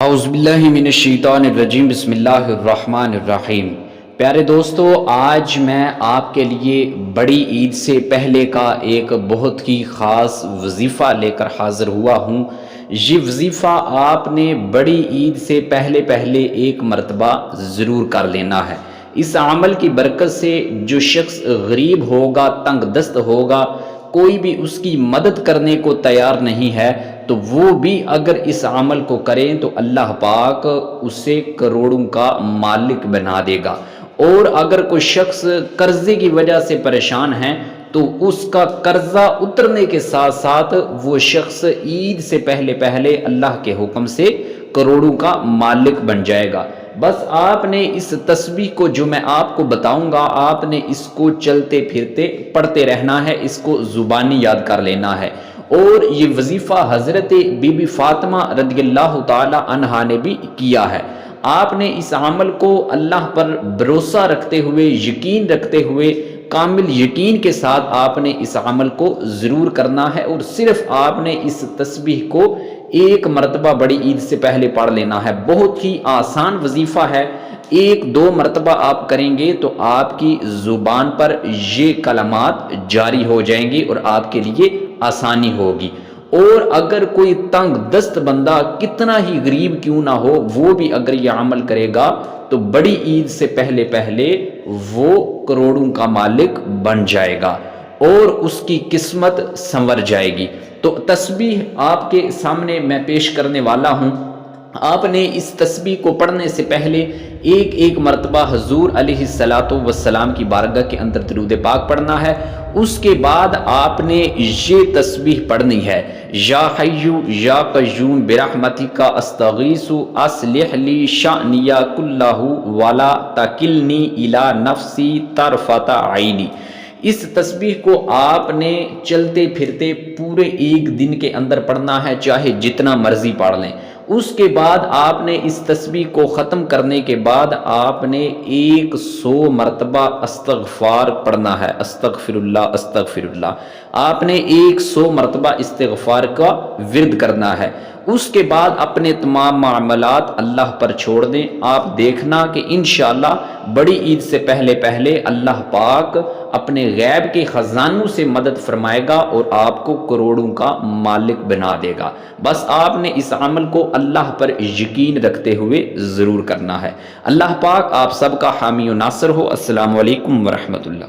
اعوذ باللہ من الشیطان الرجیم بسم اللہ الرحمن الرحیم۔ پیارے دوستو، آج میں آپ کے لیے بڑی عید سے پہلے کا ایک بہت ہی خاص وظیفہ لے کر حاضر ہوا ہوں۔ یہ وظیفہ آپ نے بڑی عید سے پہلے ایک مرتبہ ضرور کر لینا ہے۔ اس عمل کی برکت سے جو شخص غریب ہوگا، تنگ دست ہوگا، کوئی بھی اس کی مدد کرنے کو تیار نہیں ہے، تو وہ بھی اگر اس عمل کو کریں تو اللہ پاک اسے کروڑوں کا مالک بنا دے گا۔ اور اگر کوئی شخص قرضے کی وجہ سے پریشان ہے تو اس کا قرضہ اترنے کے ساتھ ساتھ وہ شخص عید سے پہلے اللہ کے حکم سے کروڑوں کا مالک بن جائے گا۔ بس آپ نے اس تسبیح کو جو میں آپ کو بتاؤں گا، آپ نے اس کو چلتے پھرتے پڑھتے رہنا ہے، اس کو زبانی یاد کر لینا ہے۔ اور یہ وظیفہ حضرت بی بی فاطمہ رضی اللہ تعالی عنہا نے بھی کیا ہے۔ آپ نے اس عمل کو اللہ پر بھروسہ رکھتے ہوئے، یقین رکھتے ہوئے، کامل یقین کے ساتھ آپ نے اس عمل کو ضرور کرنا ہے، اور صرف آپ نے اس تسبیح کو ایک مرتبہ بڑی عید سے پہلے پڑھ لینا ہے۔ بہت ہی آسان وظیفہ ہے، ایک دو مرتبہ آپ کریں گے تو آپ کی زبان پر یہ کلمات جاری ہو جائیں گے اور آپ کے لیے آسانی ہوگی۔ اور اگر کوئی تنگ دست بندہ کتنا ہی غریب کیوں نہ ہو، وہ بھی اگر یہ عمل کرے گا تو بڑی عید سے پہلے وہ کروڑوں کا مالک بن جائے گا اور اس کی قسمت سنور جائے گی۔ تو تسبیح آپ کے سامنے میں پیش کرنے والا ہوں۔ آپ نے اس تسبیح کو پڑھنے سے پہلے ایک مرتبہ حضور علیہ السلام کی بارگاہ کے اندر درود پاک پڑھنا ہے۔ اس کے بعد آپ نے یہ تسبیح پڑھنی ہے، یا حی یا قیوم برحمتک استغیث اصلح لی شأنی کلہ ولا تکلنی الی نفسی طرفۃ عین۔ اس تسبیح کو آپ نے چلتے پھرتے پورے ایک دن کے اندر پڑھنا ہے، چاہے جتنا مرضی پڑھ لیں۔ اس کے بعد آپ نے اس تسبیح کو ختم کرنے کے بعد آپ نے 100 مرتبہ استغفار پڑھنا ہے، استغفر اللہ استغفر اللہ۔ آپ نے 100 مرتبہ استغفار کا ورد کرنا ہے۔ اس کے بعد اپنے تمام معاملات اللہ پر چھوڑ دیں۔ آپ دیکھنا کہ انشاءاللہ بڑی عید سے پہلے اللہ پاک اپنے غیب کے خزانوں سے مدد فرمائے گا اور آپ کو کروڑوں کا مالک بنا دے گا۔ بس آپ نے اس عمل کو اللہ پر یقین رکھتے ہوئے ضرور کرنا ہے۔ اللہ پاک آپ سب کا حامی و ناصر ہو۔ السلام علیکم ورحمۃ اللہ۔